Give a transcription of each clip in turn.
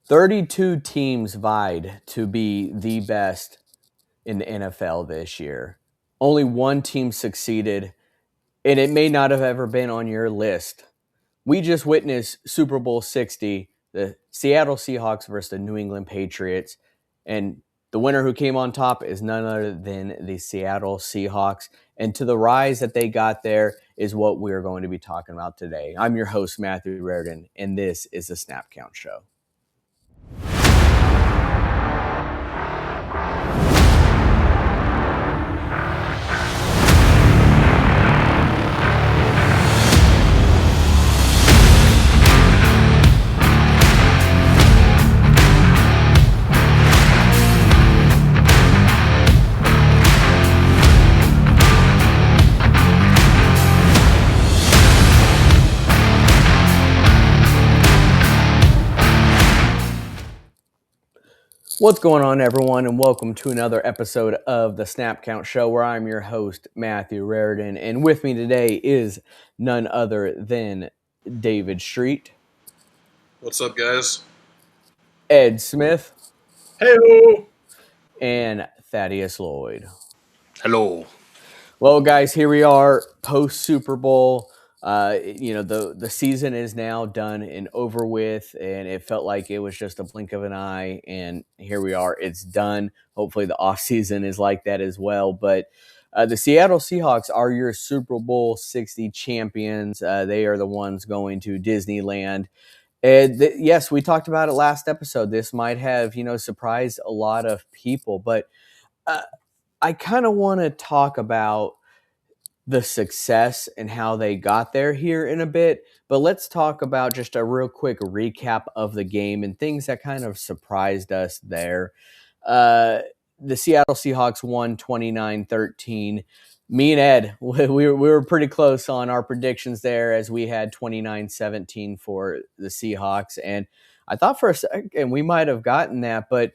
32 teams vied to be the best in the NFL this year. Only one team succeeded, and it may not have ever been on your list. We just witnessed Super Bowl 60, the Seattle Seahawks versus the New England Patriots, and the winner who came on top is none other than the Seattle Seahawks. And to the rise that they got there is what we're going to be talking about today. I'm your host, Matthew Raridan, and this is the Snap Count Show. What's going on, everyone, and welcome to another episode of the Snap Count Show, where I'm your host, Matthew Raridan, and with me today is none other than David Street. What's up, guys? Ed Smith. Hey-o! And Thaddeus Lloyd. Hello. Well, guys, here we are post Super Bowl. The season is now done and over with, and it felt like it was just a blink of an eye. And here we are; it's done. Hopefully, the off season is like that as well. But the Seattle Seahawks are your Super Bowl 60 champions. They are the ones going to Disneyland. And yes, we talked about it last episode. This might have surprised a lot of people, but I kind of want to talk about the success and how they got there here in a bit, but let's talk about just a real quick recap of the game and things that kind of surprised us there. The Seattle Seahawks won 29-13. Me and Ed, we were pretty close on our predictions there, as we had 29-17 for the Seahawks. And I thought for a second we might have gotten that, but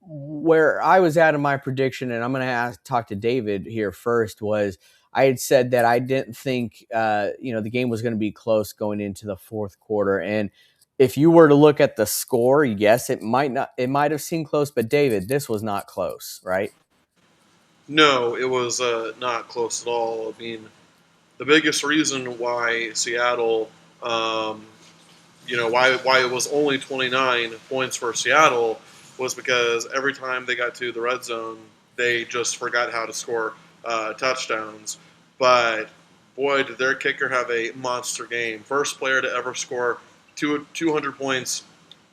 where I was at in my prediction, and I'm going to talk to David here first, was I had said that I didn't think, the game was going to be close going into the fourth quarter. And if you were to look at the score, yes, it might have seemed close, but David, this was not close, right? No, it was not close at all. I mean, the biggest reason why Seattle, why it was only 29 points for Seattle was because every time they got to the red zone, they just forgot how to score touchdowns. But boy, did their kicker have a monster game. First player to ever score 200 points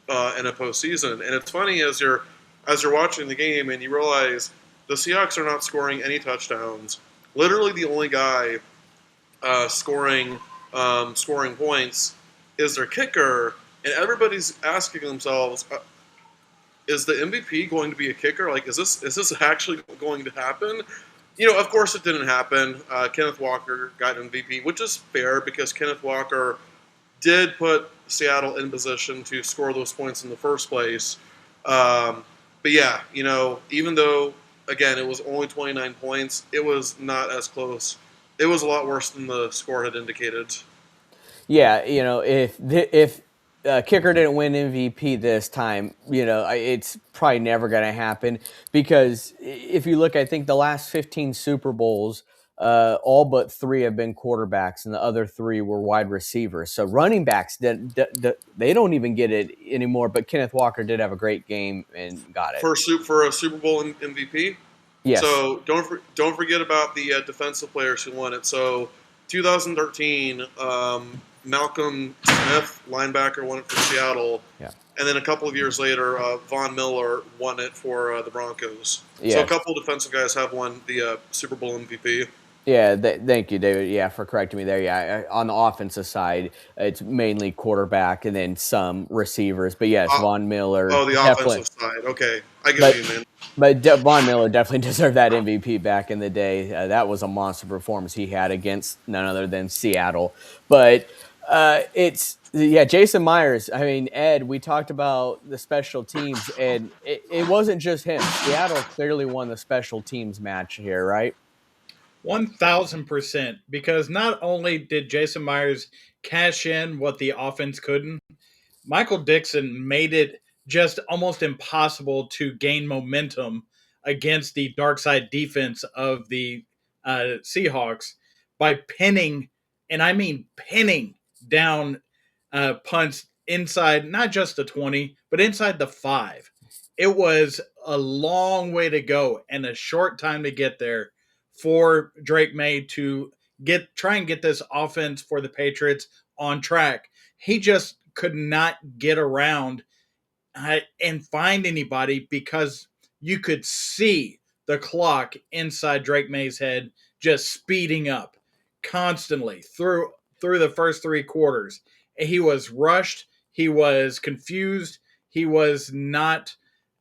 in a postseason. And it's funny as you're watching the game and you realize the Seahawks are not scoring any touchdowns. Literally, the only guy scoring points is their kicker, and everybody's asking themselves, is the MVP going to be a kicker? Like, is this actually going to happen? Of course it didn't happen. Kenneth Walker got MVP, which is fair because Kenneth Walker did put Seattle in position to score those points in the first place. But yeah, even though, again, it was only 29 points, it was not as close. It was a lot worse than the score had indicated. Yeah, if kicker didn't win MVP this time, it's probably never going to happen, because if you look, I think the last 15 Super Bowls, all but 3 have been quarterbacks, and the other 3 were wide receivers. So running backs, they don't even get it anymore. But Kenneth Walker did have a great game and got it for a Super Bowl MVP. Yes. So don't forget about the defensive players who won it. So 2013. Malcolm Smith, linebacker, won it for Seattle. Yeah. And then a couple of years later, Von Miller won it for the Broncos. Yeah. So a couple of defensive guys have won the Super Bowl MVP. Yeah, thank you, David. Yeah, for correcting me there. Yeah, on the offensive side, it's mainly quarterback and then some receivers. But yes, Von Miller. Oh, the offensive side. Okay, I get what you mean. But Von Miller definitely deserved that MVP back in the day. That was a monster performance he had against none other than Seattle. But Jason Myers. I mean, Ed, we talked about the special teams, and it wasn't just him. Seattle clearly won the special teams match here, right? 1,000%, because not only did Jason Myers cash in what the offense couldn't, Michael Dixon made it just almost impossible to gain momentum against the dark side defense of the Seahawks by pinning, and I mean pinning down punts inside not just the 20, but inside the 5. It was a long way to go and a short time to get there for Drake May to try and get this offense for the Patriots on track. He just could not get around and find anybody because you could see the clock inside Drake May's head just speeding up constantly through the first 3 quarters. He was rushed, he was confused, he was not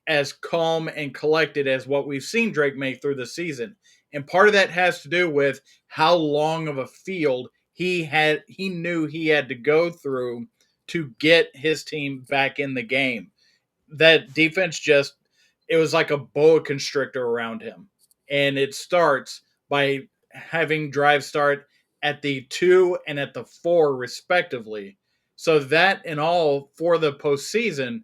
as calm and collected as what we've seen Drake May through the season. And part of that has to do with how long of a field he knew he had to go through to get his team back in the game. That defense just, it was like a boa constrictor around him. And it starts by having drive start at the 2 and at the 4 respectively. So that in all for the postseason,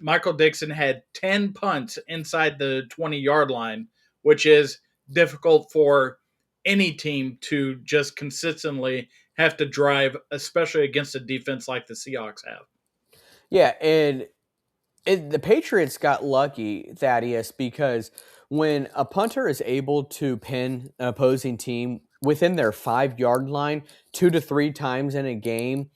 Michael Dixon had 10 punts inside the 20-yard line, which is difficult for any team to just consistently have to drive, especially against a defense like the Seahawks have. Yeah, and the Patriots got lucky, Thaddeus, because when a punter is able to pin an opposing team within their 5 yard line 2 to 3 times in a game,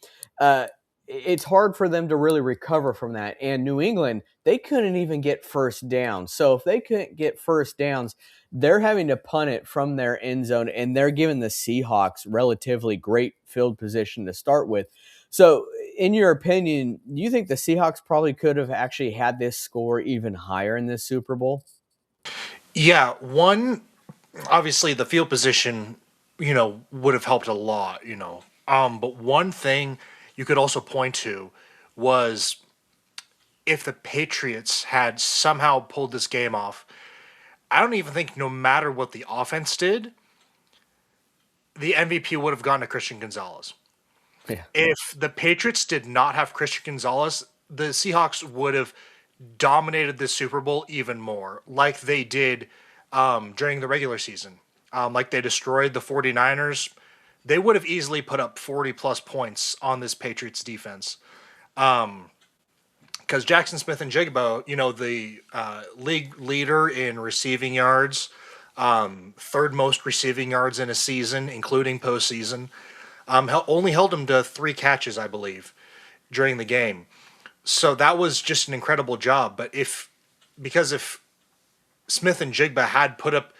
it's hard for them to really recover from that. And New England, they couldn't even get first downs. So if they couldn't get first downs, they're having to punt it from their end zone, and they're giving the Seahawks relatively great field position to start with. So, in your opinion, do you think the Seahawks probably could have actually had this score even higher in this Super Bowl? Yeah, one obviously the field position, would have helped a lot, but one thing you could also point to was if the Patriots had somehow pulled this game off, I don't even think no matter what the offense did, the MVP would have gone to Christian Gonzalez. Yeah. If the Patriots did not have Christian Gonzalez, the Seahawks would have dominated the Super Bowl even more, like they did during the regular season. Like they destroyed the 49ers. They would have easily put up 40 plus points on this Patriots defense. Because Jackson Smith and Jigbo, the league leader in receiving yards, third most receiving yards in a season, including postseason, only held him to 3 catches, I believe, during the game. So that was just an incredible job. But if Smith and Jigba had put up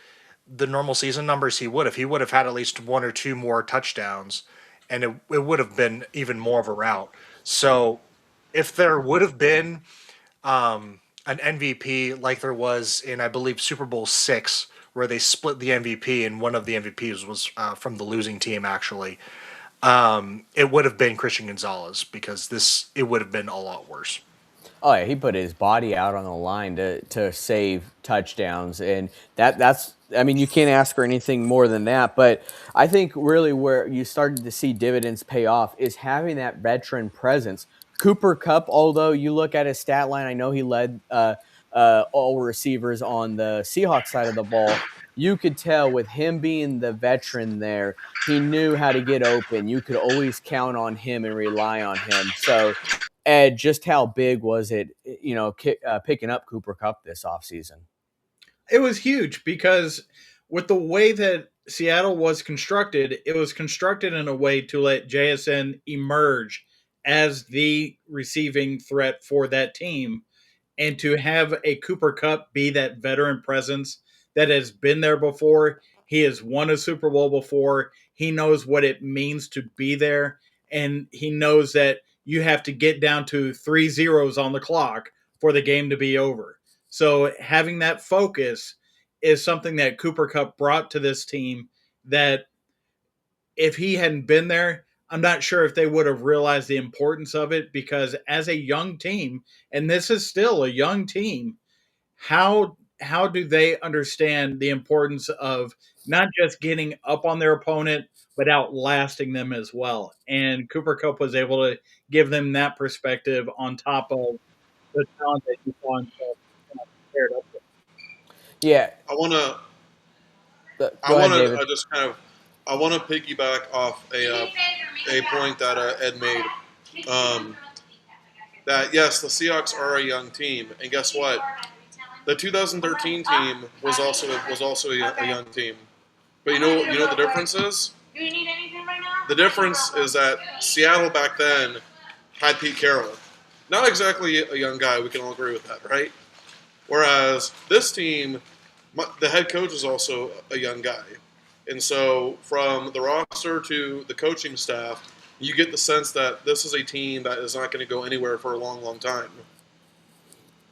the normal season numbers, he would have had at least 1 or 2 more touchdowns, and it would have been even more of a rout. So if there would have been an MVP like there was in, I believe, Super Bowl 6, where they split the MVP and one of the MVPs was from the losing team, actually, it would have been Christian Gonzalez, because it would have been a lot worse. Oh yeah, he put his body out on the line to save touchdowns, and that's I mean, you can't ask for anything more than that. But I think really where you started to see dividends pay off is having that veteran presence. Cooper Kupp, although you look at his stat line, I know he led all receivers on the Seahawks side of the ball. You could tell with him being the veteran there, he knew how to get open. You could always count on him and rely on him. So, Ed, just how big was it, picking up Cooper Kupp this offseason? It was huge because with the way that Seattle was constructed, it was constructed in a way to let JSN emerge as the receiving threat for that team, and to have a Cooper Kupp be that veteran presence that has been there before. He has won a Super Bowl before. He knows what it means to be there, and he knows that you have to get down to 3 zeros on the clock for the game to be over. So having that focus is something that Cooper Kupp brought to this team that if he hadn't been there, I'm not sure if they would have realized the importance of it, because as a young team, and this is still a young team, how do they understand the importance of not just getting up on their opponent, but outlasting them as well? And Cooper Kupp was able to give them that perspective on top of the talent that you saw himself paired up with. Yeah, I want to I go ahead, want David. to just kind of I want to piggyback off a point that Ed made. Um, that yes, the Seahawks are a young team, and guess what? The 2013 team was also a young team. But you know what the difference is? The difference is that Seattle back then had Pete Carroll. Not exactly a young guy, we can all agree with that, right? Whereas this team, the head coach is also a young guy. And so from the roster to the coaching staff, you get the sense that this is a team that is not going to go anywhere for a long, long time.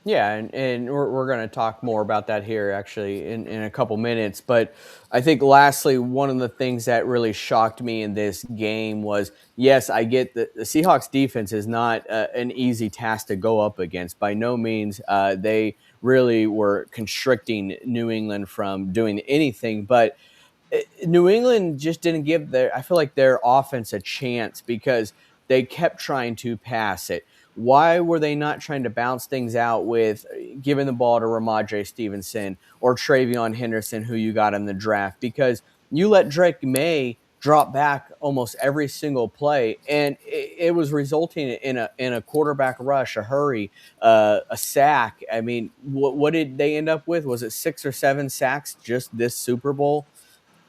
Yeah, and we're going to talk more about that here actually in a couple minutes. But I think lastly, one of the things that really shocked me in this game was, yes, I get that the Seahawks defense is not an easy task to go up against. By no means, they really were constricting New England from doing anything. But New England just didn't give I feel like their offense a chance because they kept trying to pass it. Why were they not trying to bounce things out with giving the ball to Ramondre Stevenson or Travion Henderson, who you got in the draft? Because you let Drake May drop back almost every single play, and it was resulting in a quarterback rush, a hurry, a sack. I mean, what did they end up with? Was it 6 or 7 sacks just this Super Bowl?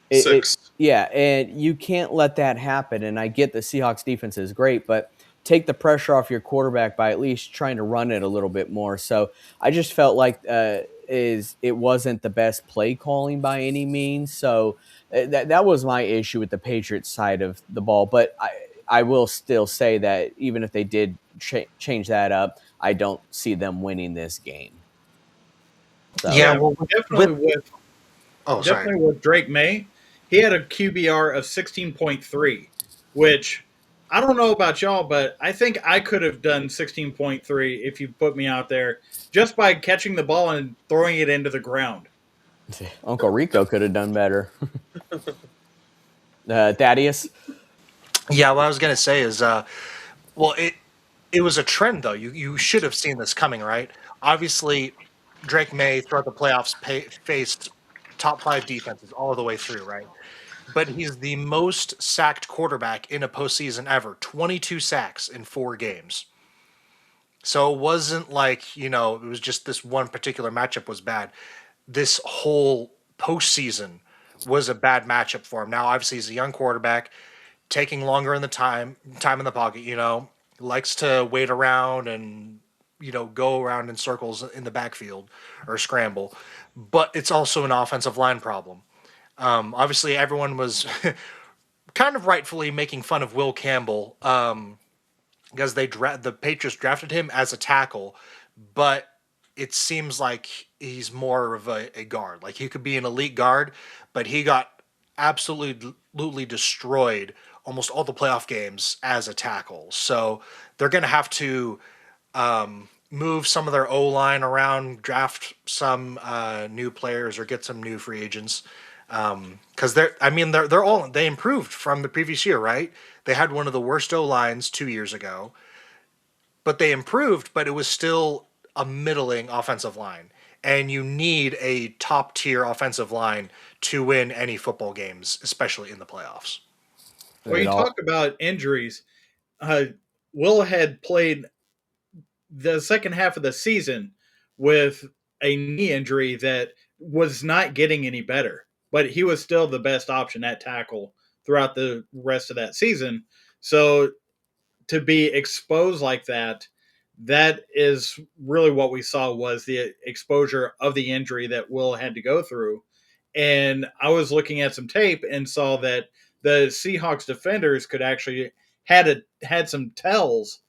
It Six. yeah, and you can't let that happen. And I get the Seahawks defense is great, but take the pressure off your quarterback by at least trying to run it a little bit more. So I just felt like is it wasn't the best play calling by any means. So that was my issue with the Patriots side of the ball. But I will still say that even if they did change that up, I don't see them winning this game. So Yeah, Yeah, well, definitely with with oh, sorry. definitely with Drake May, he had a QBR of 16.3, which I don't know about y'all, but I think I could have done 16.3 if you put me out there just by catching the ball and throwing it into the ground. Uncle Rico could have done better. Thaddeus. Yeah, what I was gonna say is, well, it was a trend though. You should have seen this coming, right? Obviously, Drake May throughout the playoffs faced top five defenses all the way through, right? But he's the most sacked quarterback in a postseason ever. 22 sacks in 4 games. So it wasn't like, it was just this one particular matchup was bad. This whole postseason was a bad matchup for him. Now, obviously, he's a young quarterback, taking longer in the time in the pocket, likes to wait around and, go around in circles in the backfield or scramble. But it's also an offensive line problem. Obviously, everyone was kind of rightfully making fun of Will Campbell because the Patriots drafted him as a tackle, but it seems like he's more of a guard. Like he could be an elite guard, but he got absolutely destroyed almost all the playoff games as a tackle. So they're going to have to move some of their O line around, draft some new players, or get some new free agents. Because they improved from the previous year, right? They had one of the worst O lines 2 years ago, but they improved, but it was still a middling offensive line. And you need a top tier offensive line to win any football games, especially in the playoffs. Well, It you all talk about injuries. Uh, Will had played the second half of the season with a knee injury that was not getting any better, but he was still the best option at tackle throughout the rest of that season. So to be exposed like that, that is really what we saw was the exposure of the injury that Will had to go through. And I was looking at some tape and saw that the Seahawks defenders could actually had some tells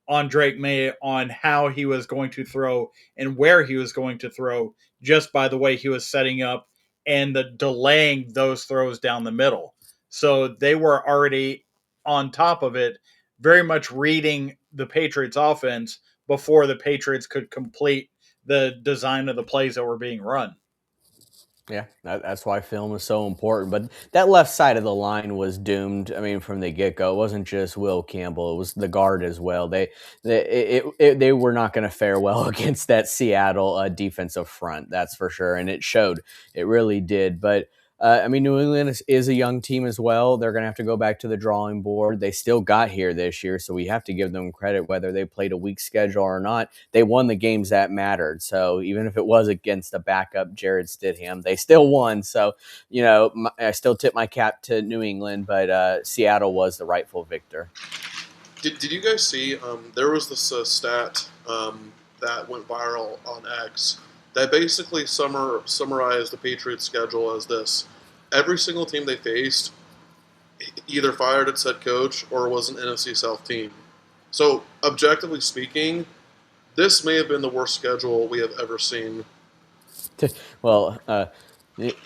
on Drake May on how he was going to throw and where he was going to throw just by the way he was setting up and the delaying those throws down the middle. So they were already on top of it, very much reading the Patriots offense before the Patriots could complete the design of the plays that were being run. Yeah, that's why film is so important. But that left side of the line was doomed. I mean, from the get go, it wasn't just Will Campbell; it was the guard as well. They were not going to fare well against that Seattle defensive front. That's for sure, and it showed. It really did. But I mean, New England is a young team as well. They're going to have to go back to the drawing board. They still got here this year, so we have to give them credit, whether they played a weak schedule or not. They won the games that mattered. So even if it was against a backup Jared Stidham, they still won. So, I still tip my cap to New England, but Seattle was the rightful victor. Did you guys see? There was this stat that went viral on X that basically summarized the Patriots' schedule as this: every single team they faced either fired its head coach or was an NFC South team. So, objectively speaking, this may have been the worst schedule we have ever seen. Well, the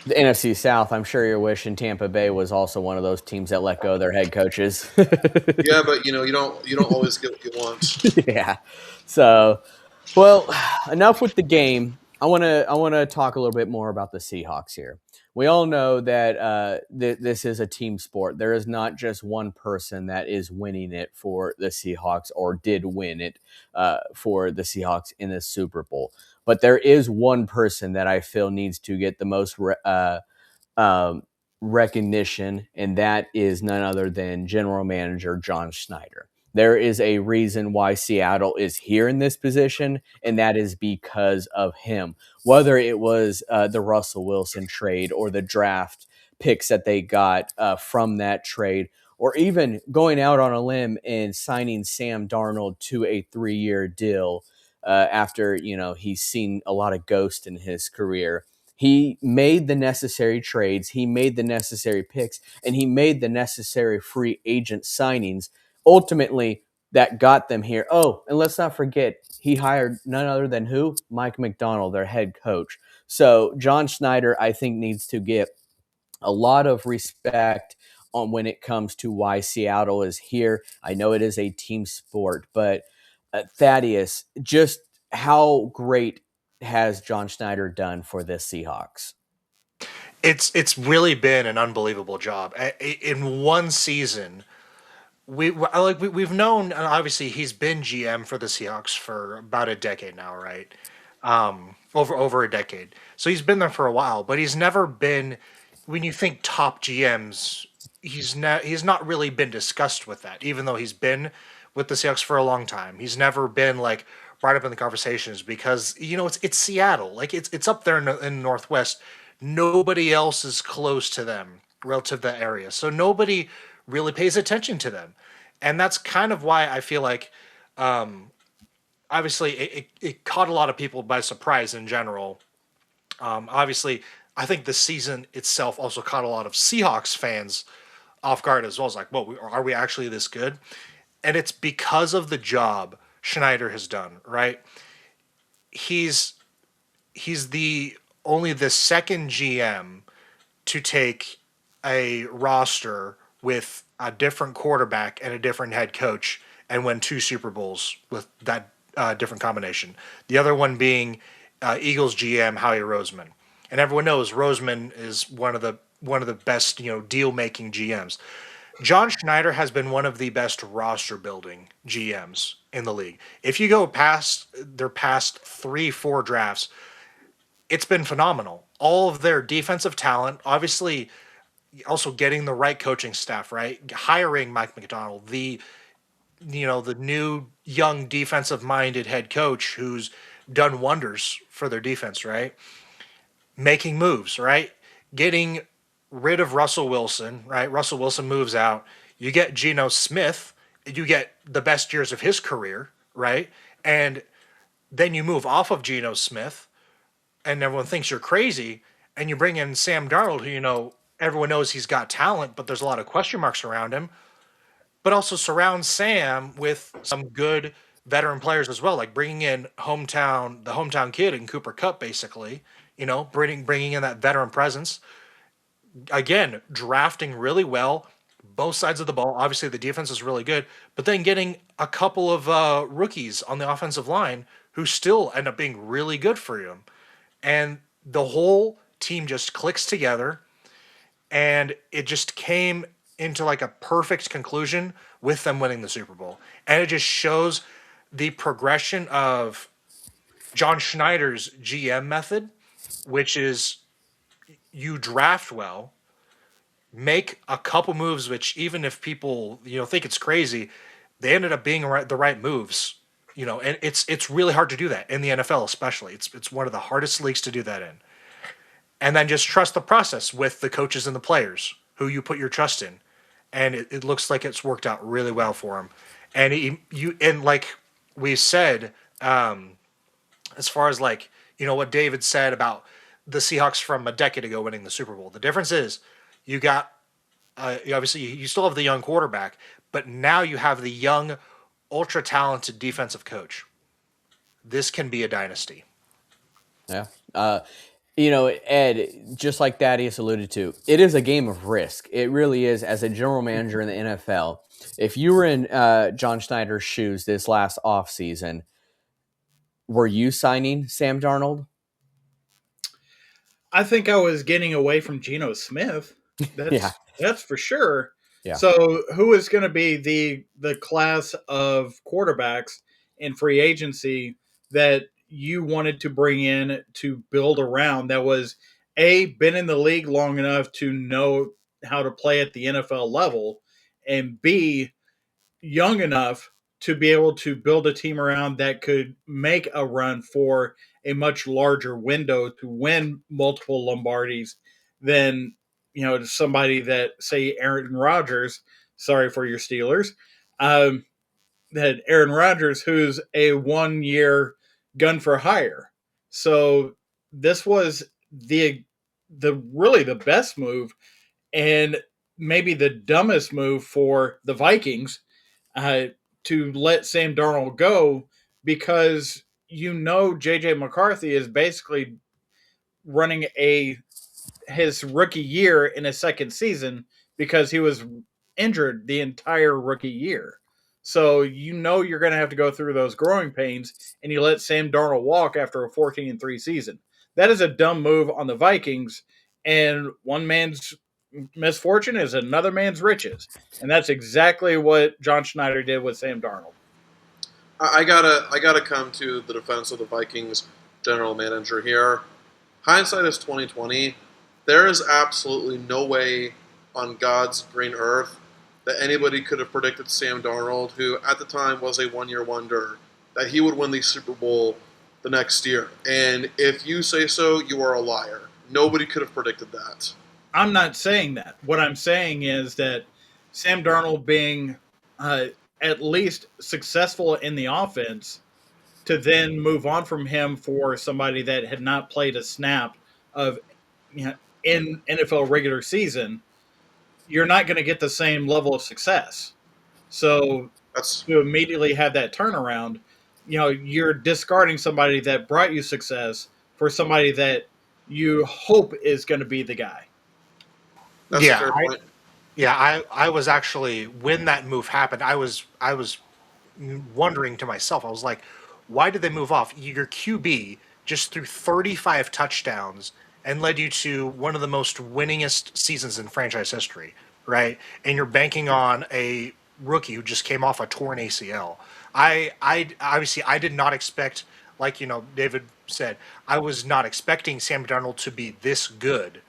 NFC South, I'm sure you're wishing Tampa Bay was also one of those teams that let go of their head coaches. Yeah, but you don't always get what you want. Yeah. So, well, enough with the game. I want to talk a little bit more about the Seahawks here. We all know that this is a team sport. There is not just one person that is winning it for the Seahawks or did win it for the Seahawks in the Super Bowl. But there is one person that I feel needs to get the most um, recognition, and that is none other than General Manager John Schneider. There is a reason why Seattle is here in this position, and that is because of him. Whether it was the Russell Wilson trade or the draft picks that they got from that trade, or even going out on a limb and signing Sam Darnold to a 3-year deal after he's seen a lot of ghost in his career. He made the necessary trades, he made the necessary picks, and he made the necessary free agent signings ultimately that got them here. Oh, and let's not forget, he hired none other than who? Mike McDonald, their head coach. So John Schneider, I think, needs to get a lot of respect on when it comes to why Seattle is here. I know it is a team sport, but Thaddeus, just how great has John Schneider done for the Seahawks? It's really been an unbelievable job. In one season, we've known, obviously he's been GM for the Seahawks for about a decade now, right? Over a decade. So he's been there for a while, but he's never been, when you think top GMs, he's not really been discussed with that, even though he's been with the Seahawks for a long time. He's never been like brought up in the conversations because it's Seattle, like it's up there in the Northwest. Nobody else is close to them relative to that area, so nobody really pays attention to them, and that's kind of why I feel like obviously it caught a lot of people by surprise in general. Obviously, I think the season itself also caught a lot of Seahawks fans off guard as well. It's like, whoa, are we actually this good? And it's because of the job Schneider has done, right? He's the only the second GM to take a roster with a different quarterback and a different head coach and win two Super Bowls with that different combination. The other one being Eagles GM Howie Roseman, and everyone knows Roseman is one of the best deal making GMs. John Schneider has been one of the best roster building GMs in the league. If you go past their past 3-4 drafts, it's been phenomenal. All of their defensive talent, obviously, also getting the right coaching staff, right? Hiring Mike McDonald, the new young defensive minded head coach who's done wonders for their defense, right? Making moves, right? Getting rid of Russell Wilson, right? Russell Wilson moves out. You get Geno Smith, you get the best years of his career, right? And then you move off of Geno Smith and everyone thinks you're crazy, and you bring in Sam Darnold, who everyone knows he's got talent, but there's a lot of question marks around him. But also surround Sam with some good veteran players as well, like bringing in the hometown kid in Cooper Cup, basically. Bringing in that veteran presence. Again, drafting really well, both sides of the ball. Obviously, the defense is really good, but then getting a couple of rookies on the offensive line who still end up being really good for you. And the whole team just clicks together, and it just came into like a perfect conclusion with them winning the Super Bowl. And it just shows the progression of John Schneider's GM method, which is you draft well, make a couple moves, which even if people think it's crazy, they ended up being the right moves. And it's really hard to do that in the NFL, especially. It's one of the hardest leagues to do that in. And then just trust the process with the coaches and the players who you put your trust in, and it looks like it's worked out really well for him. And like we said, as far as like what David said about the Seahawks from a decade ago winning the Super Bowl, the difference is you got obviously you still have the young quarterback, but now you have the young, ultra talented defensive coach. This can be a dynasty. Yeah. Ed, just like Thaddeus alluded to, it is a game of risk. It really is. As a general manager in the NFL, if you were in John Schneider's shoes this last offseason, were you signing Sam Darnold? I think I was getting away from Geno Smith. That's for sure. Yeah. So who is going to be the class of quarterbacks in free agency that you wanted to bring in to build around that was been in the league long enough to know how to play at the NFL level, and B, young enough to be able to build a team around that could make a run for a much larger window to win multiple Lombardis than somebody that, say, Aaron Rodgers. Sorry for your Steelers. That Aaron Rodgers, who's a 1 year gun for hire. So this was the really the best move, and maybe the dumbest move for the Vikings uh, to let Sam Darnold go, because JJ McCarthy is basically running his rookie year in his second season because he was injured the entire rookie year. So you're going to have to go through those growing pains, and you let Sam Darnold walk after a 14-3 season. That is a dumb move on the Vikings, and one man's misfortune is another man's riches. And that's exactly what John Schneider did with Sam Darnold. I gotta come to the defense of the Vikings general manager here. Hindsight is 2020. There is absolutely no way on God's green earth that anybody could have predicted Sam Darnold, who at the time was a 1-year wonder, that he would win the Super Bowl the next year. And if you say so, you are a liar. Nobody could have predicted that. I'm not saying that. What I'm saying is that Sam Darnold being at least successful in the offense, to then move on from him for somebody that had not played a snap of in NFL regular season, you're not going to get the same level of success. So to immediately have that turnaround, you're discarding somebody that brought you success for somebody that you hope is going to be the guy. That's a fair point. I was actually, when that move happened, I was wondering to myself, I was like, why did they move off? Your QB just threw 35 touchdowns and led you to one of the most winningest seasons in franchise history, right? And you're banking on a rookie who just came off a torn ACL. I obviously I did not expect, like David said, I was not expecting Sam Darnold to be this good.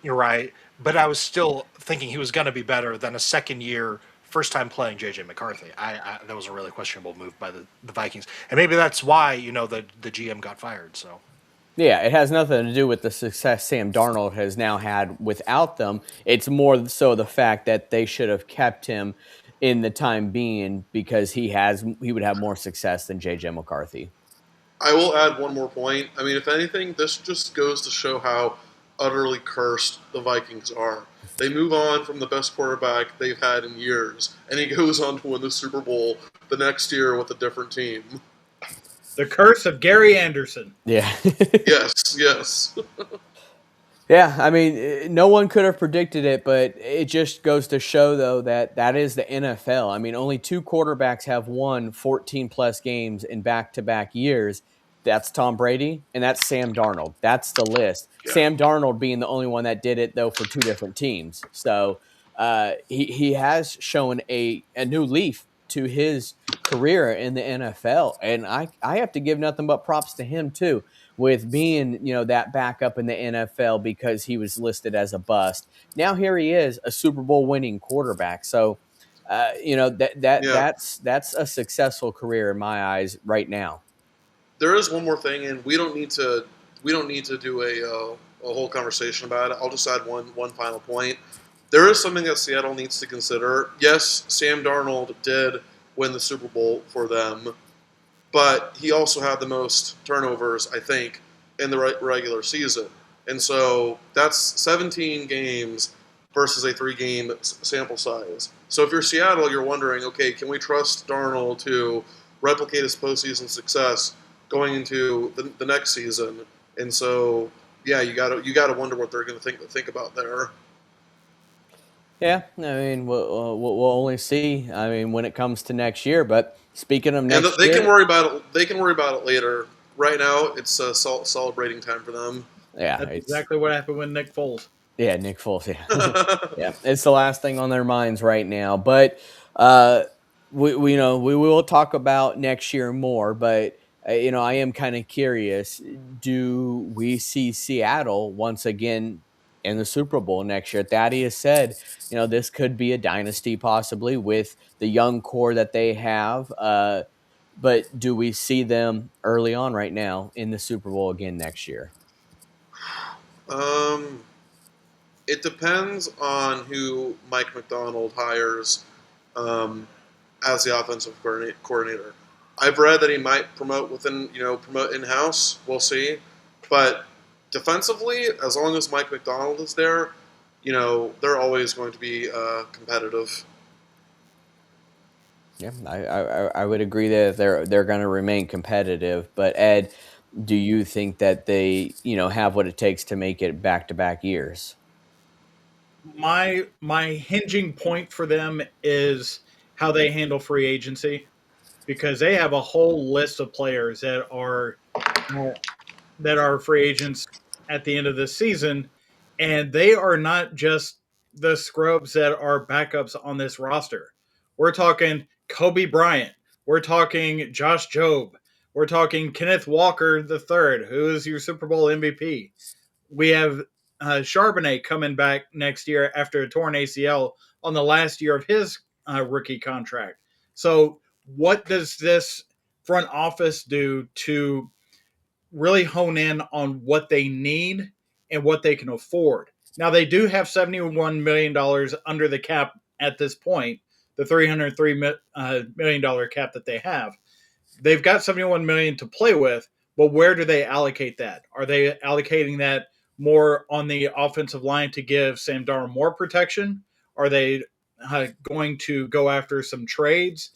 You're right, but I was still thinking he was going to be better than a second year, first time playing JJ McCarthy. That was a really questionable move by the Vikings, and maybe that's why the GM got fired. So. Yeah, it has nothing to do with the success Sam Darnold has now had without them. It's more so the fact that they should have kept him in the time being, because he would have more success than JJ McCarthy. I will add one more point. I mean, if anything, this just goes to show how utterly cursed the Vikings are. They move on from the best quarterback they've had in years, and he goes on to win the Super Bowl the next year with a different team. The curse of Gary Anderson. Yeah. Yes. Yeah, I mean, no one could have predicted it, but it just goes to show, though, that is the NFL. I mean, only 2 quarterbacks have won 14-plus games in back-to-back years, That's Tom Brady, and that's Sam Darnold. That's the list. Yeah. Sam Darnold being the only one that did it, though, for two different teams. So he has shown a new leaf to his career in the NFL, and I have to give nothing but props to him too, with being that backup in the NFL because he was listed as a bust. Now here he is, a Super Bowl winning quarterback. So Yeah. that's a successful career in my eyes right now. There is one more thing, and we don't need to do a whole conversation about it. I'll just add one final point. There is something that Seattle needs to consider. Yes, Sam Darnold did win the Super Bowl for them, but he also had the most turnovers, I think, in the regular season. And so that's 17 games versus a 3-game sample size. So if you're Seattle, you're wondering, okay, can we trust Darnold to replicate his postseason success going into the next season? And so, yeah, you gotta wonder what they're going to think about there. Yeah, I mean, we'll only see. I mean, when it comes to next year. But speaking of And next they year, can worry about it. They can worry about it later. Right now, it's celebrating time for them. yeah, That's it's exactly what happened with Nick Foles. yeah, Nick Foles. Yeah, yeah, it's the last thing on their minds right now. But uh, we we will talk about next year more. But I am kind of curious. Do we see Seattle once again in the Super Bowl next year? Thaddeus said, this could be a dynasty possibly with the young core that they have. But do we see them early on right now in the Super Bowl again next year? um, it depends on who Mike McDonald hires um, as the offensive coordinator. I've read that he might promote in house. We'll see, but defensively, as long as Mike McDonald is there, they're always going to be competitive. Yeah, I would agree that they're going to remain competitive. But Ed, do you think that they have what it takes to make it back to back years? My hinging point for them is how they handle free agency, because they have a whole list of players uh, that are free agents at the end of this season, and they are not just the scrubs that are backups on this roster. We're talking Kobe Bryant. We're talking Josh Jobe. We're talking Kenneth Walker the third, who is your Super Bowl MVP. We have Charbonnet coming back next year after a torn ACL on the last year of his rookie contract. So, what does this front office do to really hone in on what they need and what they can afford? Now, they do have $71 million under the cap at this point, the $303 million cap that they have. They've got 71 million to play with, but where do they allocate that? Are they allocating that more on the offensive line to give Sam Darnold more protection? Are they going to go after some trades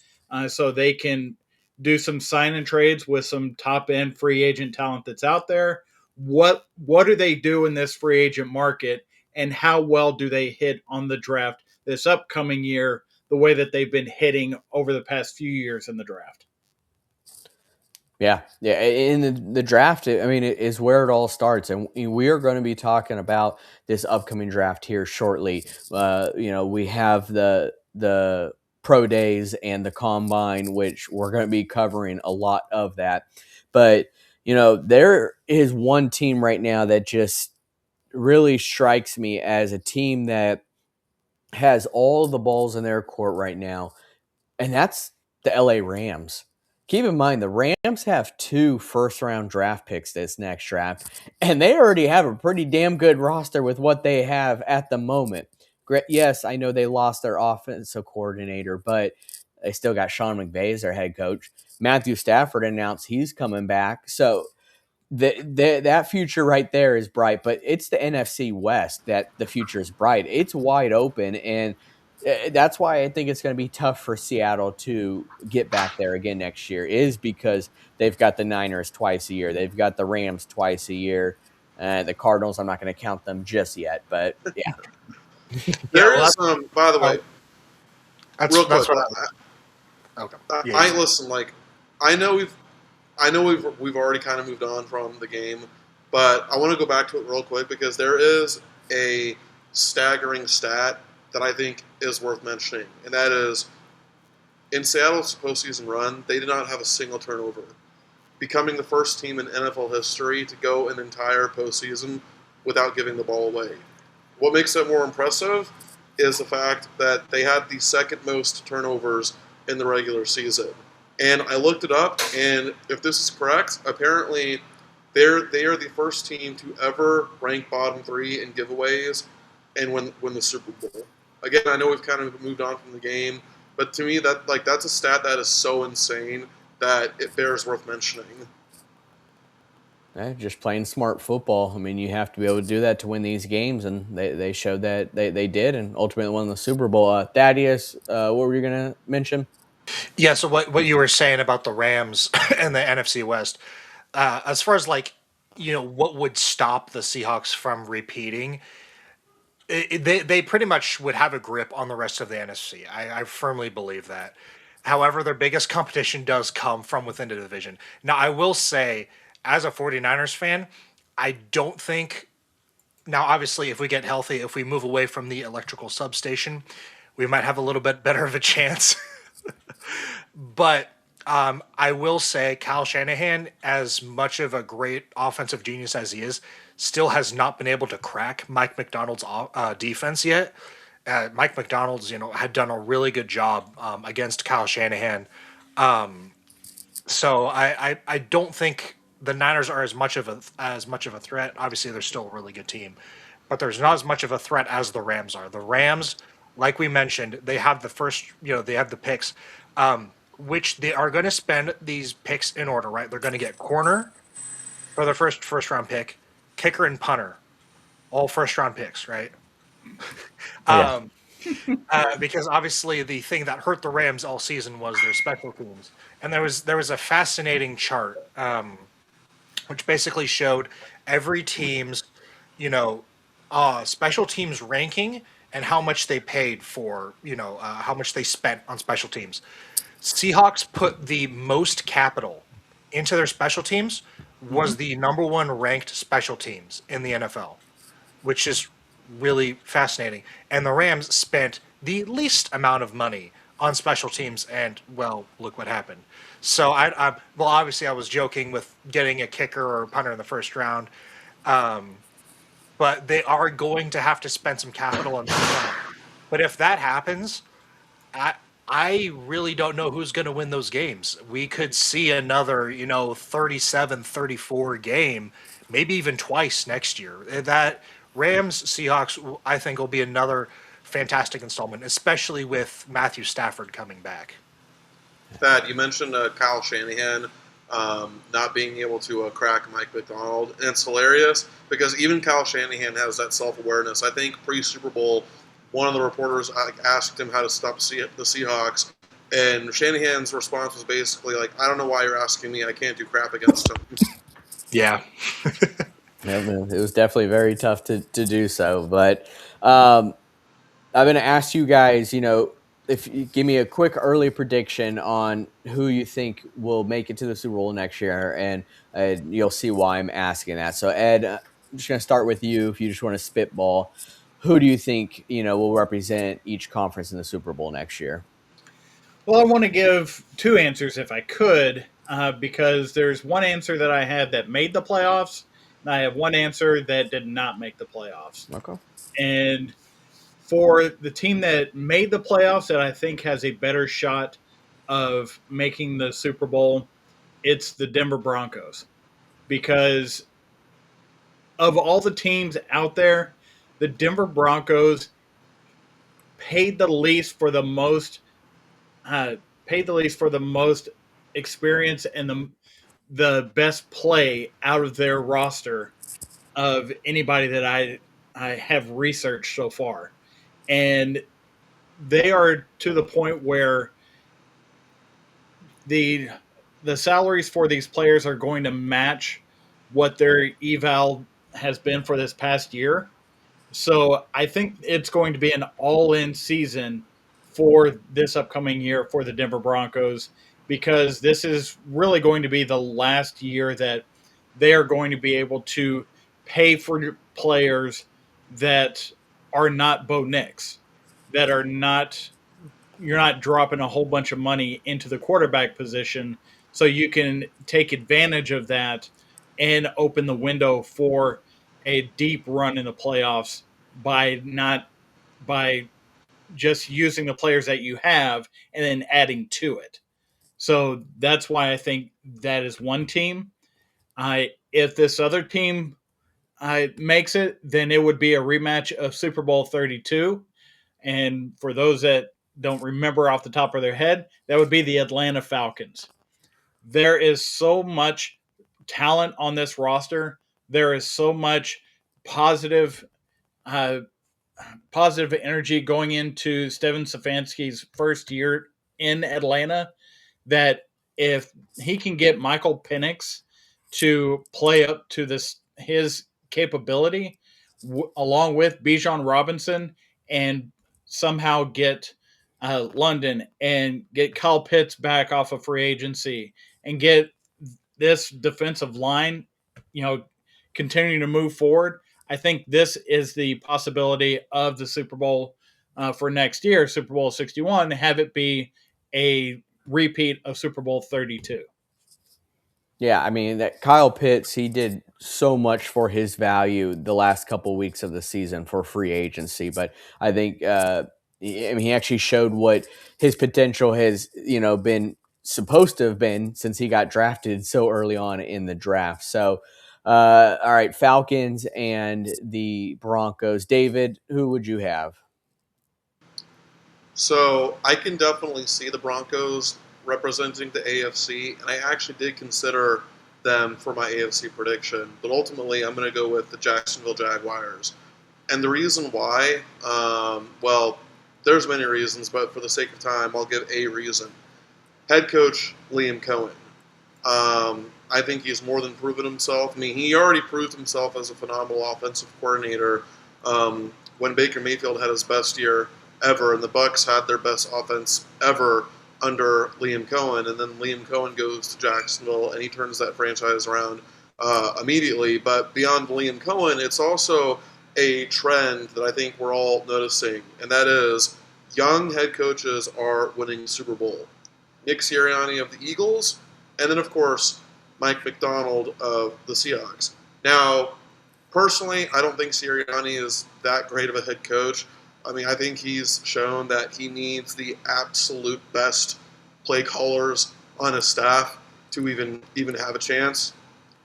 so they can do some sign and trades with some top end free agent talent that's out there? What do they do in this free agent market, and how well do they hit on the draft this upcoming year the way that they've been hitting over the past few years in the draft? Yeah, yeah. In the draft, I mean, it is where it all starts, and we are going to be talking about this upcoming draft here shortly. We have the pro days and the combine, which we're going to be covering a lot of that. But there is one team right now that just really strikes me as a team that has all the balls in their court right now, and that's the LA Rams. Keep in mind, the Rams have 2 first-round draft picks this next draft, and they already have a pretty damn good roster with what they have at the moment. Yes, I know they lost their offensive coordinator, but they still got Sean McVay as their head coach. Matthew Stafford announced he's coming back. So that future right there is bright, but it's the NFC West that the future is bright. It's wide open, and that's why I think it's going to be tough for Seattle to get back there again next year, is because they've got the Niners twice a year. They've got the Rams twice a year. The Cardinals, I'm not going to count them just yet, but yeah. There is, by the way, That's real quick. what okay. I Yeah. listen. Like, I know I know we've already kind of moved on from the game, but I want to go back to it real quick because there is a staggering stat that I think is worth mentioning, and that is in Seattle's postseason run, they did not have a single turnover, becoming the first team in NFL history to go an entire postseason without giving the ball away. What makes it more impressive is the fact that they had the second most turnovers in the regular season. And I looked it up, and if this is correct, apparently they are the first team to ever rank bottom three in giveaways and win the Super Bowl. Again, I know we've kind of moved on from the game, but to me that's a stat that is so insane that it bears worth mentioning. Just playing smart football. I mean, you have to be able to do that to win these games, and they showed that they did, and ultimately won the Super Bowl. Thaddeus, what were you going to mention? Yeah. So what you were saying about the Rams and the NFC West, as far as like what would stop the Seahawks from repeating, they pretty much would have a grip on the rest of the NFC. I firmly believe that. However, their biggest competition does come from within the division. Now, I will say, as a 49ers fan, I don't think. Now, obviously, if we get healthy, if we move away from the electrical substation, we might have a little bit better of a chance. But I will say Kyle Shanahan, as much of a great offensive genius as he is, still has not been able to crack Mike McDonald's defense yet. Mike McDonald's, had done a really good job against Kyle Shanahan. So I don't think the Niners are as much of a threat. Obviously, they're still a really good team, but there's not as much of a threat as the Rams are. The Rams, like we mentioned, they have the first, they have the picks, which they are going to spend these picks in order, right? They're going to get corner for their first round pick, kicker and punter, all first round picks, right? Yeah. Um, because obviously the thing that hurt the Rams all season was their special teams, and there was a fascinating chart which basically showed every team's you know special teams ranking and how much they paid for how much they spent on special teams. Seahawks put the most capital into their special teams, Hmm. was the number one ranked special teams in the NFL, which is really fascinating. And the Rams spent the least amount of money on special teams, and well, look what happened. So well, obviously I was joking with getting a kicker or a punter in the first round, but they are going to have to spend some capital on that. But if that happens, I I really don't know who's going to win those games. We could see another, 37-34 game, maybe even twice next year. That Rams Seahawks, I think, will be another fantastic installment, especially with Matthew Stafford coming back. Thad, you mentioned Kyle Shanahan not being able to crack Mike McDonald, and it's hilarious because even Kyle Shanahan has that self awareness. I think pre Super Bowl, one of the reporters asked him how to stop the Seahawks, and Shanahan's response was basically like, "I don't know why you're asking me. I can't do crap against them." Yeah. Yeah, man, it was definitely very tough to do so. But um, I'm going to ask you guys, if you give me a quick early prediction on who you think will make it to the Super Bowl next year, and you'll see why I'm asking that. So, Ed, I'm just going to start with you. If you just want to spitball, who do you think will represent each conference in the Super Bowl next year? Well, I want to give two answers if I could, because there's one answer that I had that made the playoffs, and I have one answer that did not make the playoffs. Okay. And for the team that made the playoffs, that I think has a better shot of making the Super Bowl, it's the Denver Broncos. Because of all the teams out there, the Denver Broncos paid the least for the most uh, paid the least for the most experience and the best play out of their roster of anybody that I have researched so far. And they are to the point where the the salaries for these players are going to match what their eval has been for this past year. So I think it's going to be an all-in season for this upcoming year for the Denver Broncos, because this is really going to be the last year that they are going to be able to pay for players that are not Bo Nix, that are not, you're not dropping a whole bunch of money into the quarterback position, so you can take advantage of that and open the window for a deep run in the playoffs by not by just using the players that you have and then adding to it. So that's why I think that is one team. If this other team makes it, then it would be a rematch of Super Bowl 32. And for those that don't remember off the top of their head, that would be the Atlanta Falcons. There is so much talent on this roster. There is so much positive uh, positive energy going into Steven Stefanski's first year in Atlanta, that if he can get Michael Penix to play up to this his capability, along with Bijan Robinson, and somehow get London and get Kyle Pitts back off of free agency and get this defensive line, you know, continuing to move forward, I think this is the possibility of the Super Bowl for next year, Super Bowl 61, have it be a repeat of Super Bowl 32. Yeah, I mean that Kyle Pitts, he did so much for his value the last couple weeks of the season for free agency, but I think I mean he actually showed what his potential has, been supposed to have been since he got drafted so early on in the draft. So, all right, Falcons and the Broncos. David, who would you have? So I can definitely see the Broncos representing the AFC, and I actually did consider them for my AFC prediction. But ultimately, I'm going to go with the Jacksonville Jaguars. And the reason why, well, there's many reasons, but for the sake of time, I'll give a reason. Head coach Liam Cohen. I think he's more than proven himself. I mean, he already proved himself as a phenomenal offensive coordinator when Baker Mayfield had his best year ever, and the Bucs had their best offense ever under Liam Cohen. And then Liam Cohen goes to Jacksonville, and he turns that franchise around immediately. But beyond Liam Cohen, it's also a trend that I think we're all noticing, and that is young head coaches are winning Super Bowl. Nick Sirianni of the Eagles, and then, of course, Mike McDonald of the Seahawks. Now, personally, I don't think Sirianni is that great of a head coach. I mean, I think he's shown that he needs the absolute best play callers on his staff to even have a chance.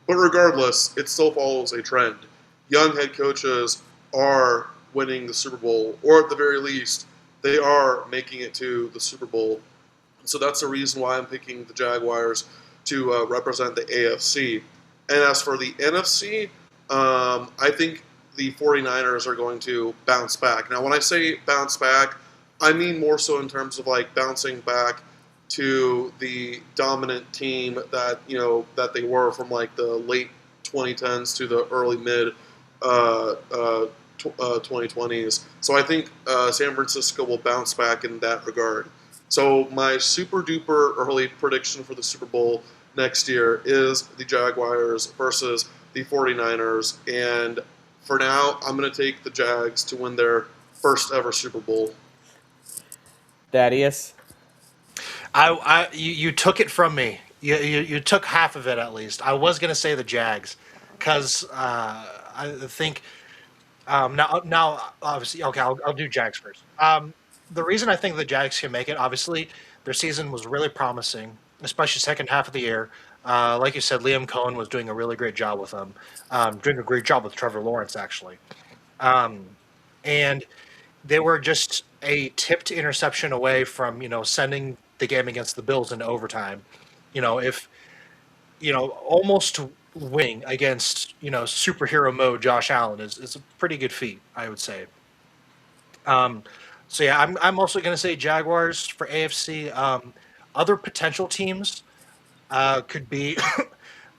But regardless, it still follows a trend. Young head coaches are winning the Super Bowl, or at the very least, they are making it to the Super Bowl. So that's the reason why I'm picking the Jaguars to represent the AFC. And as for the NFC, I think the 49ers are going to bounce back. Now, when I say bounce back, I mean more so in terms of like bouncing back to the dominant team that that they were from like the late 2010s to the early mid 2020s. So I think San Francisco will bounce back in that regard. So my super duper early prediction for the Super Bowl next year is the Jaguars versus the 49ers. And for now, I'm going to take the Jags to win their first ever Super Bowl. Thaddeus? You took it from me. You took half of it at least. I was gonna say the Jags, because I think now obviously okay. I'll do Jags first. The reason I think the Jags can make it, obviously, their season was really promising, especially second half of the year. Like you said, Liam Cohen was doing a really great job with them, doing a great job with Trevor Lawrence actually, um, and they were just a tipped interception away from sending the game against the Bills into overtime. If almost winning against superhero mode Josh Allen is a pretty good feat, I would say. Um, so yeah, I'm also going to say Jaguars for AFC. Other potential teams could be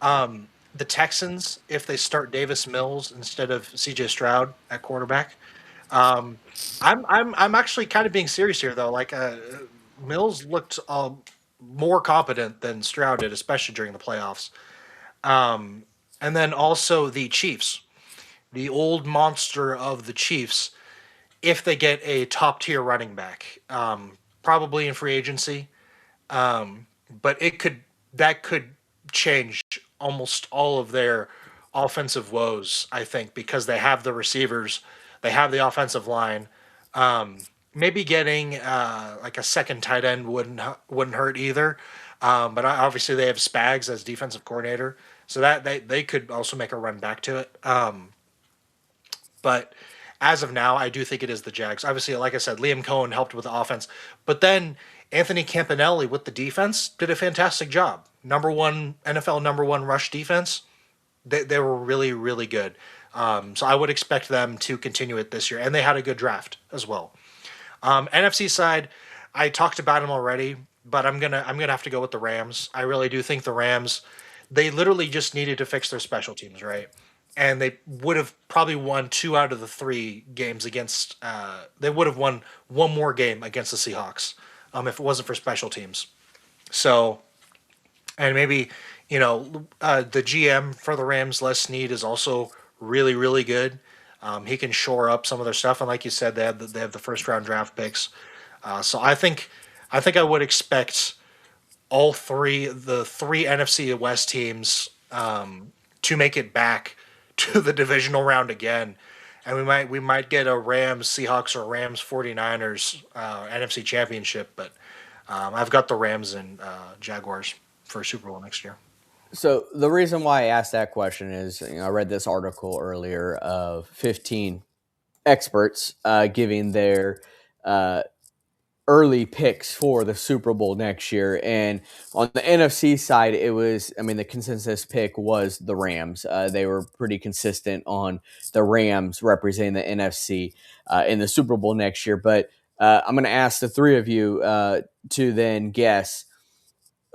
the Texans if they start Davis Mills instead of C.J. Stroud at quarterback. Um, I'm actually kind of being serious here though. Like Mills looked more competent than Stroud did, especially during the playoffs. Um, and then also the Chiefs, the old monster of the Chiefs, if they get a top tier running back, probably in free agency. But that could change almost all of their offensive woes, I think, because they have the receivers, they have the offensive line. Um, Maybe getting like a second tight end wouldn't hurt either. But obviously they have Spags as defensive coordinator, so that they could also make a run back to it. But as of now, I do think it is the Jags. Obviously, like I said, Liam Cohen helped with the offense, but then Anthony Campanelli with the defense did a fantastic job. Number one NFL number one rush defense. They were really really good. So I would expect them to continue it this year, and they had a good draft as well. NFC side, I talked about them already, but I'm gonna have to go with the Rams. I really do think the Rams. They literally just needed to fix their special teams, right? And they would have probably won 2 out of the 3 games against. They would have won one more game against the Seahawks, if it wasn't for special teams. So, and maybe the GM for the Rams, Les Snead, is also really really good. He can shore up some of their stuff, and like you said, they have the first round draft picks. So I think I would expect the three NFC West teams to make it back to the divisional round again, and we might get a Rams Seahawks or Rams 49ers NFC Championship, but I've got the Rams and Jaguars for Super Bowl next year. So the reason why I asked that question is, I read this article earlier of 15 experts giving their uh, early picks for the Super Bowl next year. And on the NFC side, the consensus pick was the Rams. They were pretty consistent on the Rams representing the NFC in the Super Bowl next year. But I'm going to ask the three of you to then guess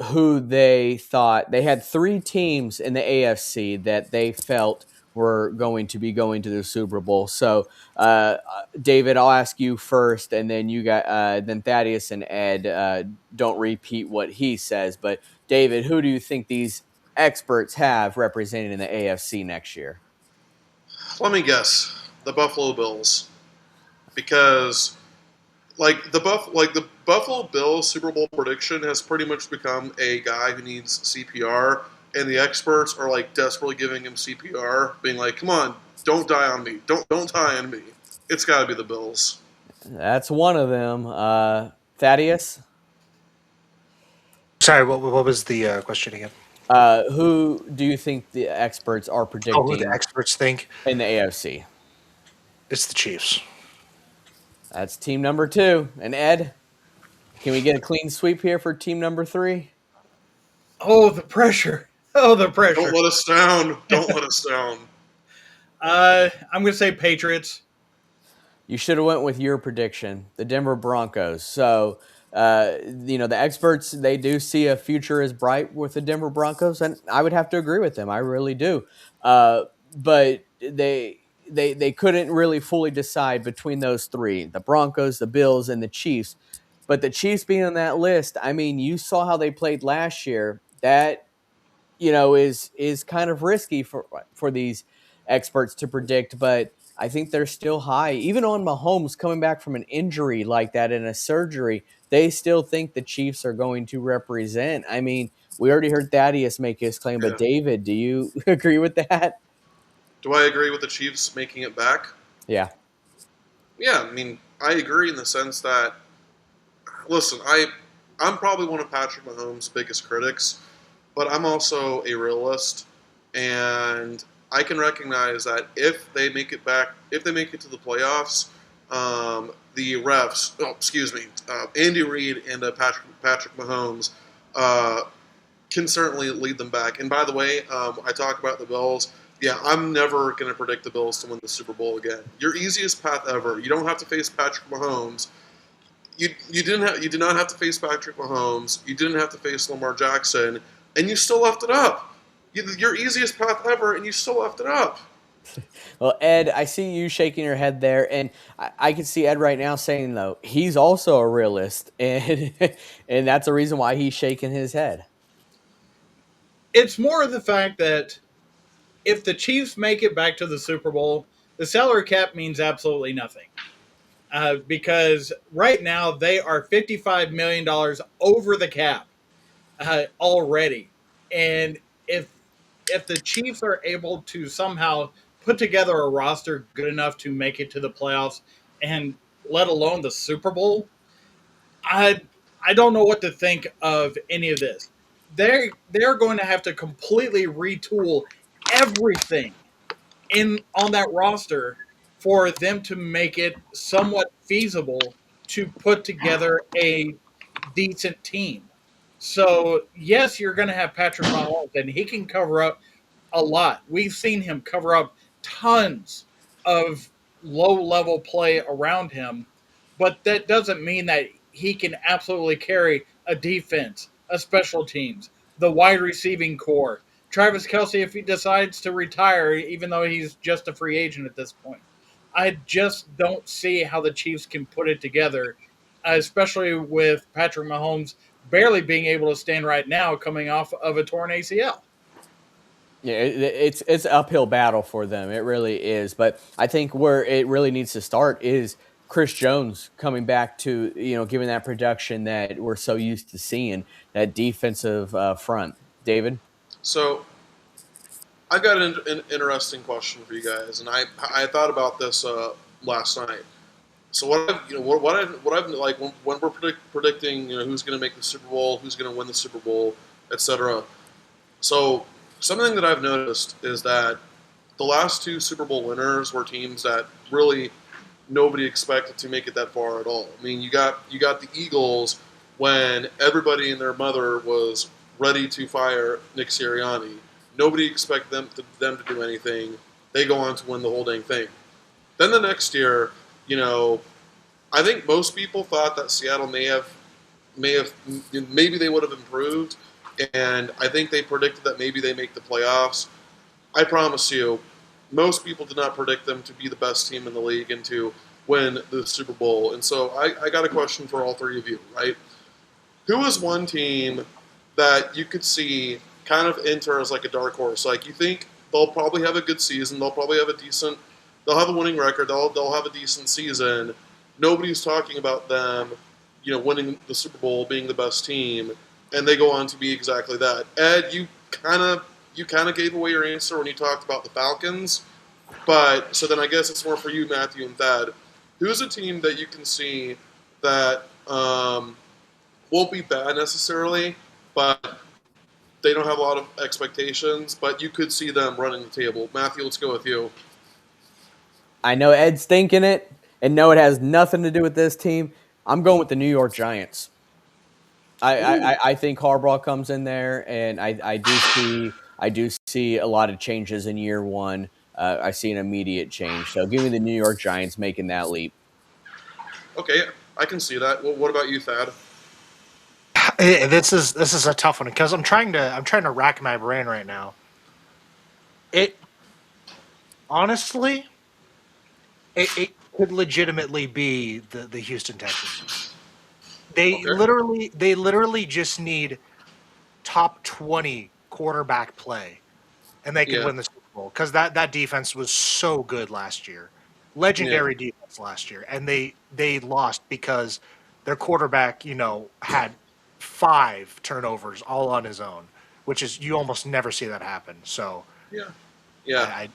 who they thought. They had 3 teams in the AFC that they felt were going to be going to the Super Bowl. So, David, I'll ask you first, and then then Thaddeus and Ed don't repeat what he says. But David, who do you think these experts have represented in the AFC next year? Let me guess. The Buffalo Bills, because the Buffalo Bills Super Bowl prediction has pretty much become a guy who needs CPR, and the experts are like desperately giving him CPR, being like, "Come on, don't die on me, don't die on me." It's got to be the Bills. That's one of them. Thaddeus, Sorry, what was the question again? who do you think the experts are Oh, who the predicting experts think? in the AFC? It's the Chiefs. That's team number 2. And Ed, can we get a clean sweep here for team number 3? Oh, the pressure. Oh, the Don't pressure. let us down. Don't let us down. I'm going to say Patriots. You should have went with your prediction, the Denver Broncos. So, the experts, they do see a future as bright with the Denver Broncos, and I would have to agree with them. I really do. But they couldn't really fully decide between those 3, the Broncos, the Bills, and the Chiefs. But the Chiefs being on that list, you saw how they played last year. That is kind of risky for these experts to predict, but I think they're still high. Even on Mahomes coming back from an injury like that in a surgery, they still think the Chiefs are going to represent. We already heard Thaddeus make his claim, but Yeah. David, do you agree with that? Do I agree with the Chiefs making it back? Yeah. Yeah, I agree in the sense that, listen, I'm probably one of Patrick Mahomes' biggest critics, but I'm also a realist, and I can recognize that if they make it back, if they make it to the playoffs, the refs, Andy Reid and Patrick Mahomes can certainly lead them back. And by the way, I talk about the Bills. Yeah, I'm never going to predict the Bills to win the Super Bowl again. Your easiest path ever. You don't have to face Patrick Mahomes. You did not have to face Patrick Mahomes. You didn't have to face Lamar Jackson, and you still left it up. Your easiest path ever, and you still left it up. Well, Ed, I see you shaking your head there, and I can see Ed right now saying though he's also a realist, and and that's the reason why he's shaking his head. It's more of the fact that if the Chiefs make it back to the Super Bowl, the salary cap means absolutely nothing. Because right now they are $55 million over the cap already, and if the Chiefs are able to somehow put together a roster good enough to make it to the playoffs, and let alone the Super Bowl, I I don't know what to think of any of this. They're going to have to completely retool everything in on that roster for them to make it somewhat feasible to put together a decent team. So yes, you're going to have Patrick Mahomes, and he can cover up a lot. We've seen him cover up tons of low level play around him, but that doesn't mean that he can absolutely carry a defense, a special teams, the wide receiving core. Travis Kelsey, if he decides to retire, even though he's just a free agent at this point, I just don't see how the Chiefs can put it together, especially with Patrick Mahomes barely being able to stand right now coming off of a torn ACL. Yeah, it's an uphill battle for them. It really is. But I think where it really needs to start is Chris Jones coming back to giving that production that we're so used to seeing, that defensive front. David. So I've got an interesting question for you guys, and I thought about this last night. So what I've like when we're predicting who's going to make the Super Bowl, who's going to win the Super Bowl, etc. So something that I've noticed is that the last two Super Bowl winners were teams that really nobody expected to make it that far at all. I mean, you got the Eagles when everybody and their mother was ready to fire Nick Sirianni. Nobody expected them to do anything. They go on to win the whole dang thing. Then the next year, you know, I think most people thought that Seattle may have maybe they would have improved, and I think they predicted that maybe they make the playoffs. I promise you, most people did not predict them to be the best team in the league and to win the Super Bowl. And so I got a question for all three of you, right? Who is one team that you could see kind of enter as like a dark horse? Like you think they'll probably have a good season, they'll have a winning record, they'll have a decent season. Nobody's talking about them, winning the Super Bowl, being the best team, and they go on to be exactly that. Ed, you kind of gave away your answer when you talked about the Falcons, but so then I guess it's more for you, Matthew and Thad. Who's a team that you can see that won't be bad necessarily, but they don't have a lot of expectations, but you could see them running the table? Matthew, let's go with you. I know Ed's thinking it, and no, it has nothing to do with this team. I'm going with the New York Giants. I think Harbaugh comes in there, and I do see a lot of changes in year one. I see an immediate change. So give me the New York Giants making that leap. Okay, I can see that. Well, what about you, Thad? This is a tough one because I'm trying to rack my brain right now. It honestly, it could legitimately be the Houston Texans. Okay. They literally just need top 20 quarterback play, and they can Yeah. win the Super Bowl because that defense was so good last year, Yeah. legendary defense last year, and they lost because their quarterback had 5 turnovers all on his own, which is you almost never see that happen. So Yeah. I, Yeah. I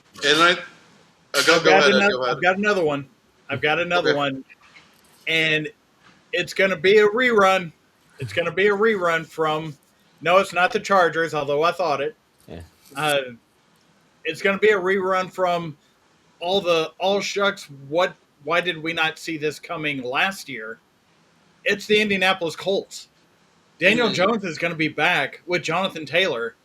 And go ahead, Ed. Go ahead. I've got another one. I've got another Okay. one, and it's going to be a rerun. It's going to be a rerun from. No, it's not the Chargers, although I thought it. Yeah. Uh, it's going to be a rerun from all shucks. What? Why did we not see this coming last year? It's the Indianapolis Colts. Daniel Mm, Jones is going to be back with Jonathan Taylor,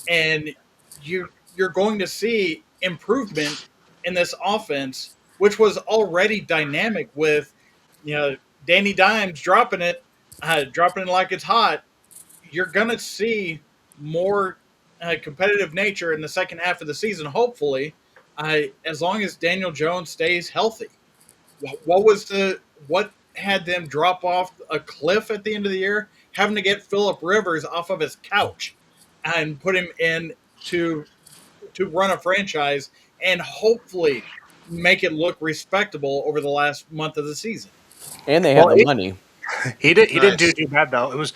and you're going to see improvement in this offense, which was already dynamic with Danny Dimes dropping it like it's hot. You're going to see more competitive nature in the second half of the season, hopefully, as long as Daniel Jones stays healthy. What had them drop off a cliff at the end of the year, having to get Philip Rivers off of his couch and put him in to run a franchise and hopefully make it look respectable over the last month of the season. And they had Well, the money. he didn't do Nice. too bad though. It was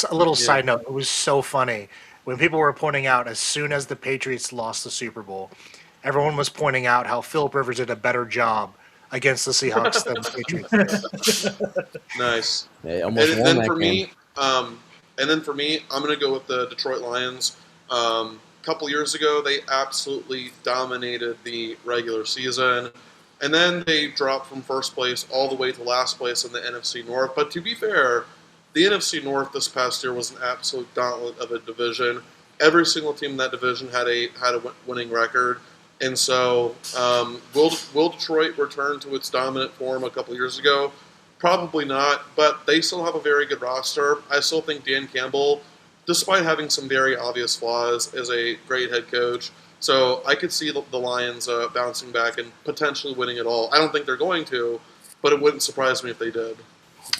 a little Yeah. side note. It was so funny when people were pointing out as soon as the Patriots lost the Super Bowl, everyone was pointing out how Philip Rivers did a better job against the Seahawks than the Patriots did. Nice. They almost And won then that for game. me, I'm going to go with the Detroit Lions. A couple years ago, they absolutely dominated the regular season, and then they dropped from first place all the way to last place in the NFC North. But to be fair, the NFC North this past year was an absolute gauntlet of a division. Every single team in that division had a winning record, and so will Detroit return to its dominant form a couple years ago? Probably not, but they still have a very good roster. I still think Dan Campbell, despite having some very obvious flaws, is a great head coach. So I could see the Lions bouncing back and potentially winning it all. I don't think they're going to, but it wouldn't surprise me if they did.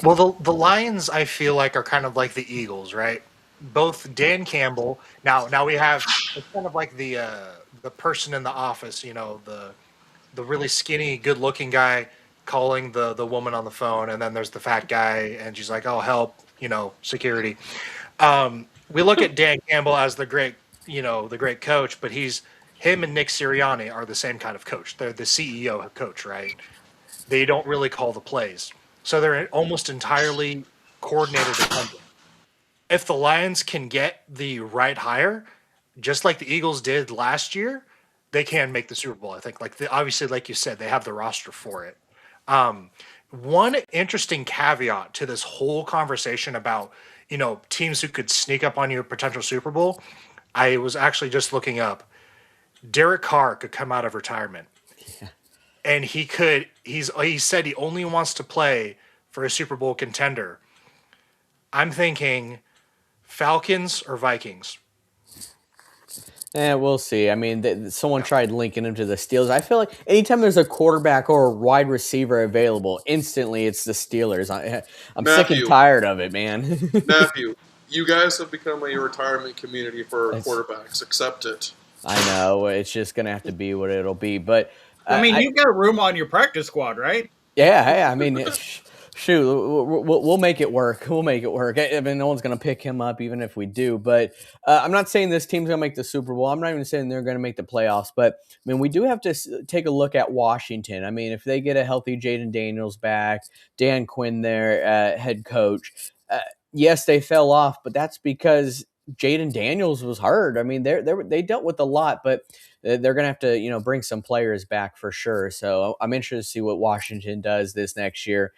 Well, the Lions, I feel like, are kind of like the Eagles, right? Both Dan Campbell. Now we have it's kind of like the person in the office, the really skinny, good looking guy calling the woman on the phone, and then there's the fat guy, and she's like, "Oh, help!" Security. We look at Dan Campbell as the great coach, but him and Nick Sirianni are the same kind of coach. They're the CEO coach, right? They don't really call the plays. So they're almost entirely coordinator dependent. If the Lions can get the right hire, just like the Eagles did last year, they can make the Super Bowl. I think, obviously, like you said, they have the roster for it. One interesting caveat to this whole conversation about teams who could sneak up on you a potential Super Bowl. I was actually just looking up. Derek Carr could come out of retirement and he said he only wants to play for a Super Bowl contender. I'm thinking Falcons or Vikings. Yeah, we'll see. I mean, someone tried linking him to the Steelers. I feel like anytime there's a quarterback or a wide receiver available, instantly it's the Steelers. I'm sick and Matthew, tired of it, man. Matthew, you guys have become a retirement community for It's- quarterbacks. Accept it. I know it's just gonna have to be what it'll be, but I mean, I, you've got room on your practice squad, right? yeah, hey, I mean, shoot, we'll make it work. We'll make it work. I mean, no one's going to pick him up, even if we do. But I'm not saying this team's going to make the Super Bowl. I'm not even saying they're going to make the playoffs. But I mean, we do have to take a look at Washington. I mean, if they get a healthy Jaden Daniels back, Dan Quinn, their head coach, yes, they fell off, but that's because Jaden Daniels was hurt. I mean, they dealt with a lot, but they're going to have to, bring some players back for sure. So I'm interested to see what Washington does this next year.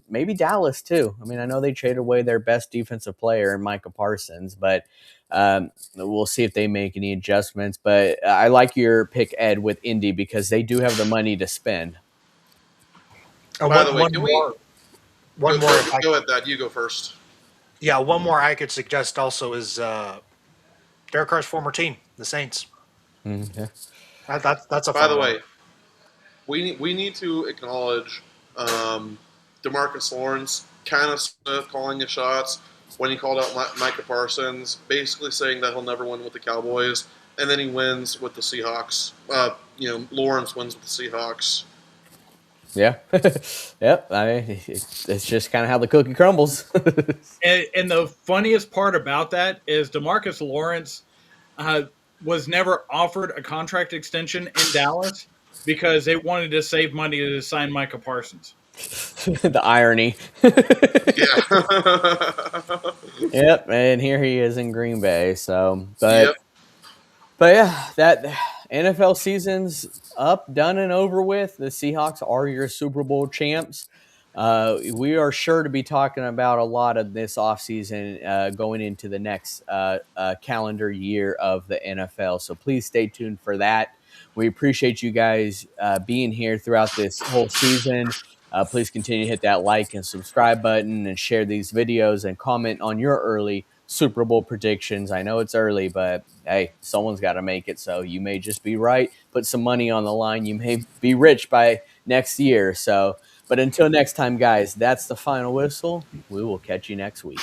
Maybe Dallas too. I mean, I know they traded away their best defensive player in Micah Parsons, but we'll see if they make any adjustments. But I like your pick, Ed, with Indy because they do have the money to spend. By the way, can we One more. go at that? You go first. Yeah, one more I could suggest also is Derek Carr's former team, the Saints. Mm-hmm. That's a By fun the one. way, we need to acknowledge Demarcus Lawrence kind of calling his shots when he called out Micah Parsons, basically saying that he'll never win with the Cowboys, and then he wins with the Seahawks. Lawrence wins with the Seahawks. Yeah. Yep. I mean, it's just kind of how the cookie crumbles. And the funniest part about that is Demarcus Lawrence was never offered a contract extension in Dallas because they wanted to save money to sign Micah Parsons. The irony. Yeah. Yep. And here he is in Green Bay. So, Yep. But yeah, that NFL season's up, done, and over with. The Seahawks are your Super Bowl champs. We are sure to be talking about a lot of this offseason going into the next calendar year of the NFL. So please stay tuned for that. We appreciate you guys being here throughout this whole season. Please continue to hit that like and subscribe button and share these videos and comment on your early Super Bowl predictions. I know it's early, but hey, someone's got to make it. So you may just be right. Put some money on the line. You may be rich by next year. So, but until next time, guys, that's the final whistle. We will catch you next week.